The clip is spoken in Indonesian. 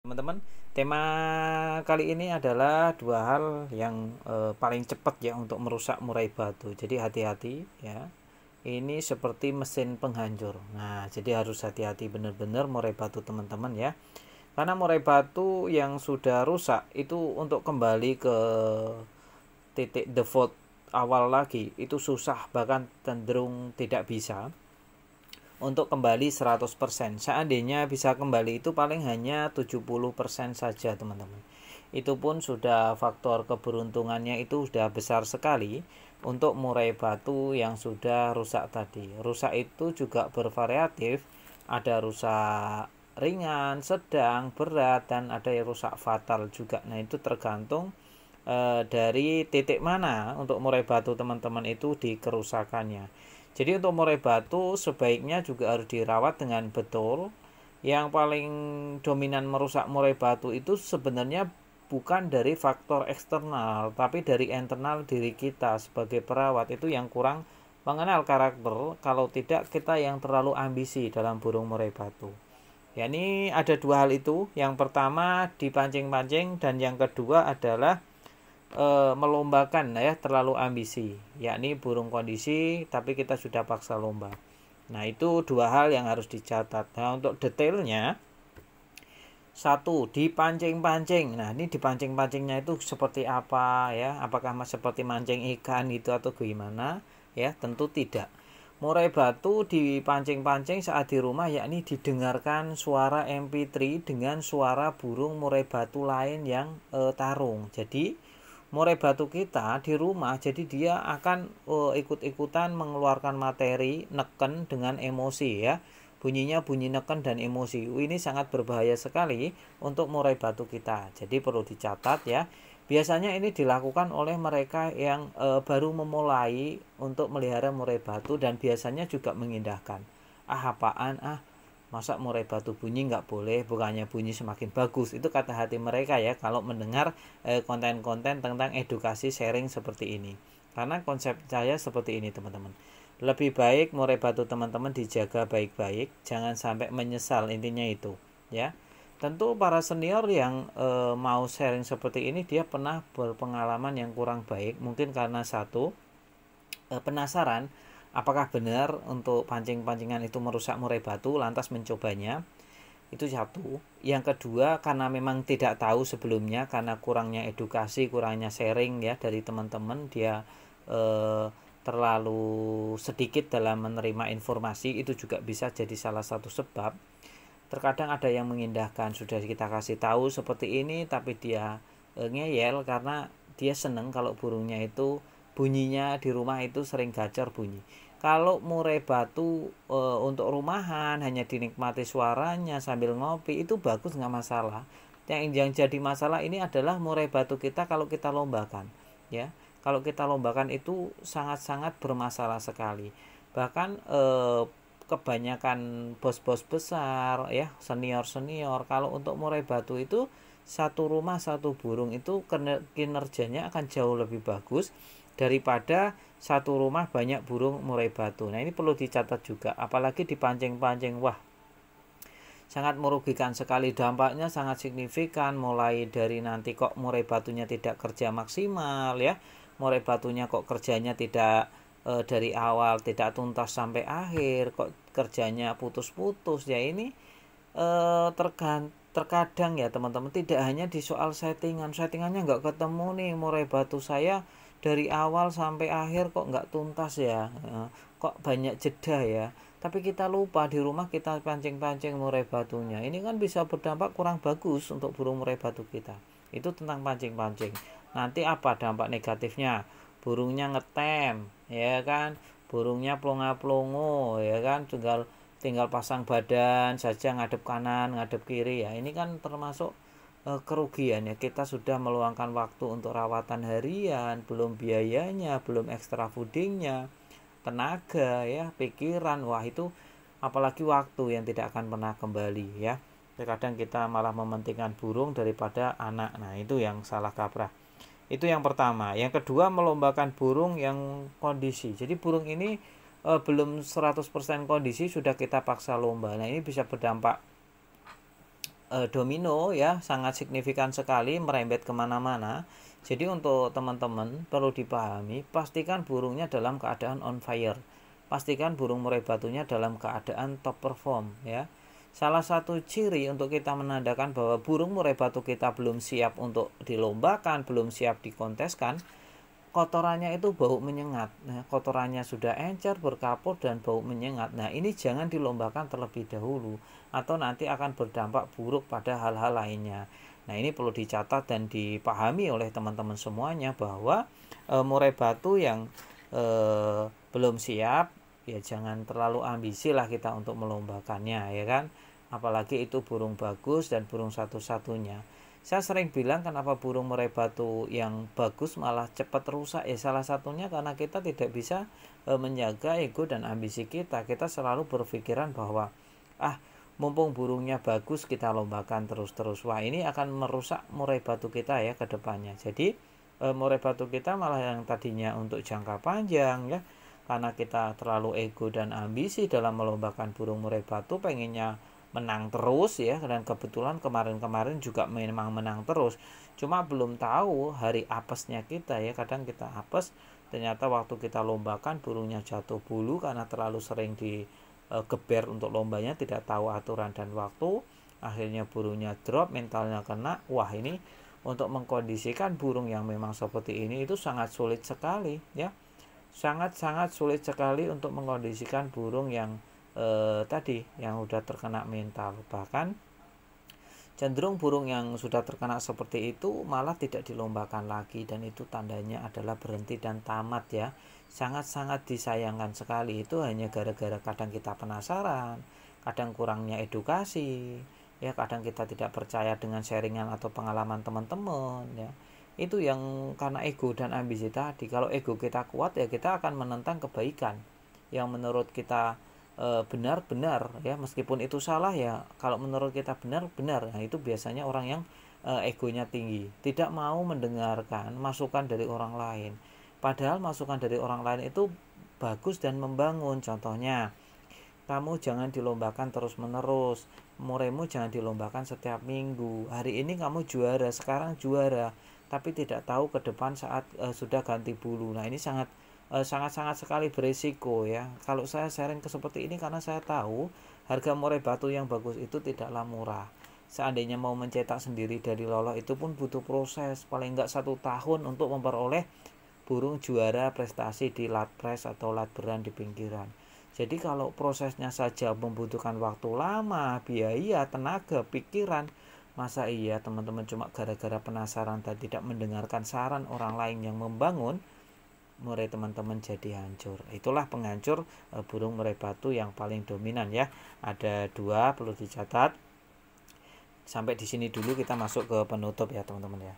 Teman-teman, tema kali ini adalah dua hal yang paling cepat ya untuk merusak murai batu. Jadi hati-hati ya. Ini seperti mesin penghancur. Nah, jadi harus hati-hati benar-benar murai batu teman-teman ya. Karena murai batu yang sudah rusak itu untuk kembali ke titik default awal lagi itu susah, bahkan cenderung tidak bisa untuk kembali 100%. Seandainya bisa kembali itu paling hanya 70% saja teman-teman. Itu pun sudah faktor keberuntungannya itu sudah besar sekali untuk murai batu yang sudah rusak tadi. Rusak itu juga bervariatif, ada rusak ringan, sedang, berat, dan ada yang rusak fatal juga. Nah itu tergantung dari titik mana untuk murai batu teman-teman itu di kerusakannya. Jadi untuk murai batu sebaiknya juga harus dirawat dengan betul. Yang paling dominan merusak murai batu itu sebenarnya bukan dari faktor eksternal, tapi dari internal diri kita sebagai perawat itu yang kurang mengenal karakter. Kalau tidak, kita yang terlalu ambisi dalam burung murai batu. Ya, ini ada dua hal itu. Yang pertama dipancing-pancing, dan yang kedua adalah melombakan ya, terlalu ambisi, yakni burung kondisi tapi kita sudah paksa lomba. Nah itu dua hal yang harus dicatat. Nah untuk detailnya, satu, dipancing-pancing. Nah ini dipancing-pancingnya itu seperti apa ya, apakah seperti mancing ikan gitu atau gimana ya? Tentu tidak. Murai batu dipancing-pancing saat di rumah, yakni didengarkan suara MP3 dengan suara burung murai batu lain yang tarung. Jadi murai batu kita di rumah, jadi dia akan ikut-ikutan mengeluarkan materi neken dengan emosi ya. Bunyinya bunyi neken dan emosi. Ini sangat berbahaya sekali untuk murai batu kita. Jadi perlu dicatat ya. Biasanya ini dilakukan oleh mereka yang baru memulai untuk melihara murai batu, dan biasanya juga mengindahkan. Apaan masa murai batu bunyi nggak boleh, bukannya bunyi semakin bagus. Itu kata hati mereka ya kalau mendengar konten-konten tentang edukasi sharing seperti ini. Karena konsep saya seperti ini teman-teman, lebih baik murai batu teman-teman dijaga baik-baik, jangan sampai menyesal, intinya itu ya. Tentu para senior yang mau sharing seperti ini, dia pernah berpengalaman yang kurang baik, mungkin karena satu, penasaran apakah benar untuk pancing-pancingan itu merusak murai batu, lantas mencobanya. Itu satu. Yang kedua, karena memang tidak tahu sebelumnya, karena kurangnya edukasi, kurangnya sharing ya dari teman-teman, dia terlalu sedikit dalam menerima informasi. Itu juga bisa jadi salah satu sebab. Terkadang ada yang mengindahkan, sudah kita kasih tahu seperti ini tapi dia ngeyel karena dia seneng kalau burungnya itu bunyinya di rumah itu sering gacor bunyi. Kalau murai batu untuk rumahan hanya dinikmati suaranya sambil ngopi, itu bagus, nggak masalah. Yang jadi masalah ini adalah murai batu kita kalau kita lombakan ya. Kalau kita lombakan itu sangat-sangat bermasalah sekali. Bahkan kebanyakan bos-bos besar ya, senior-senior, kalau untuk murai batu itu satu rumah satu burung itu kinerjanya akan jauh lebih bagus daripada satu rumah banyak burung murai batu. Nah ini perlu dicatat juga, apalagi dipancing-pancing, wah sangat merugikan sekali, dampaknya sangat signifikan. Mulai dari nanti kok murai batunya tidak kerja maksimal ya, murai batunya kok kerjanya tidak dari awal tidak tuntas sampai akhir, kok kerjanya putus-putus ya. Ini terkadang ya teman-teman, tidak hanya di soal settingannya nggak ketemu nih, murai batu saya dari awal sampai akhir kok nggak tuntas ya, kok banyak jeda ya, tapi kita lupa di rumah kita pancing-pancing murai batunya. Ini kan bisa berdampak kurang bagus untuk burung murai batu kita. Itu tentang pancing-pancing. Nanti apa dampak negatifnya? Burungnya ngetem ya kan, burungnya plonga-plongo ya kan, tinggal pasang badan saja, ngadep kanan ngadep kiri ya. Ini kan termasuk kerugian ya. Kita sudah meluangkan waktu untuk rawatan harian, belum biayanya, belum extra foodingnya, tenaga ya, pikiran, wah itu apalagi waktu yang tidak akan pernah kembali ya. Terkadang kita malah mementingkan burung daripada anak. Nah itu yang salah kaprah. Itu yang pertama. Yang kedua, melombakan burung yang kondisi. Jadi burung ini belum 100% kondisi sudah kita paksa lomba. Nah ini bisa berdampak domino ya, sangat signifikan sekali, merembet kemana-mana. Jadi untuk teman-teman perlu dipahami, pastikan burungnya dalam keadaan on fire, pastikan burung murai batunya dalam keadaan top perform ya. Salah satu ciri untuk kita menandakan bahwa burung murai batu kita belum siap untuk dilombakan, belum siap dikonteskan, kotorannya itu bau menyengat. Nah, kotorannya sudah encer, berkapur, dan bau menyengat. Nah, ini jangan dilombakan terlebih dahulu, atau nanti akan berdampak buruk pada hal-hal lainnya. Nah, ini perlu dicatat dan dipahami oleh teman-teman semuanya bahwa murai batu yang belum siap, ya jangan terlalu ambisi lah kita untuk melombakannya, ya kan? Apalagi itu burung bagus dan burung satu-satunya. Saya sering bilang kenapa burung murai batu yang bagus malah cepat rusak, ya salah satunya karena kita tidak bisa menjaga ego dan ambisi kita. Kita selalu berpikiran bahwa mumpung burungnya bagus kita lombakan terus-terus. Wah, ini akan merusak murai batu kita ya ke depannya. Jadi murai batu kita malah yang tadinya untuk jangka panjang ya, karena kita terlalu ego dan ambisi dalam melombakan burung murai batu, pengennya menang terus ya, dan kebetulan kemarin-kemarin juga memang menang terus, cuma belum tahu hari apesnya kita ya. Kadang kita apes, ternyata waktu kita lombakan burungnya jatuh bulu karena terlalu sering digeber untuk lombanya, tidak tahu aturan dan waktu, akhirnya burungnya drop, mentalnya kena. Wah, ini untuk mengkondisikan burung yang memang seperti ini itu sangat sulit sekali ya, sangat-sangat sulit sekali untuk mengkondisikan burung yang tadi yang sudah terkena mental. Bahkan cenderung burung yang sudah terkena seperti itu malah tidak dilombakan lagi, dan itu tandanya adalah berhenti dan tamat ya. Sangat-sangat disayangkan sekali. Itu hanya gara-gara kadang kita penasaran, kadang kurangnya edukasi ya, kadang kita tidak percaya dengan sharingan atau pengalaman teman-teman ya. Itu yang karena ego dan ambisi tadi. Kalau ego kita kuat ya, kita akan menentang kebaikan yang menurut kita benar-benar ya, meskipun itu salah ya, kalau menurut kita benar-benar. Nah, itu biasanya orang yang egonya tinggi, tidak mau mendengarkan masukan dari orang lain, padahal masukan dari orang lain itu bagus dan membangun. Contohnya, kamu jangan dilombakan terus-menerus, muraimu jangan dilombakan setiap minggu. Hari ini kamu juara, sekarang juara, tapi tidak tahu ke depan saat sudah ganti bulu. Nah, ini sangat-sangat sekali berisiko ya. Kalau saya sharing seperti ini karena saya tahu harga murai batu yang bagus itu tidaklah murah. Seandainya mau mencetak sendiri dari loloh itu pun butuh proses paling enggak 1 tahun untuk memperoleh burung juara prestasi di latpres atau latberan di pinggiran. Jadi kalau prosesnya saja membutuhkan waktu lama, biaya, tenaga, pikiran, masa iya teman-teman cuma gara-gara penasaran dan tidak mendengarkan saran orang lain yang membangun, murai teman-teman jadi hancur. Itulah penghancur burung murai batu yang paling dominan ya. Ada 2 perlu dicatat. Sampai di sini dulu, kita masuk ke penutup ya teman-teman ya.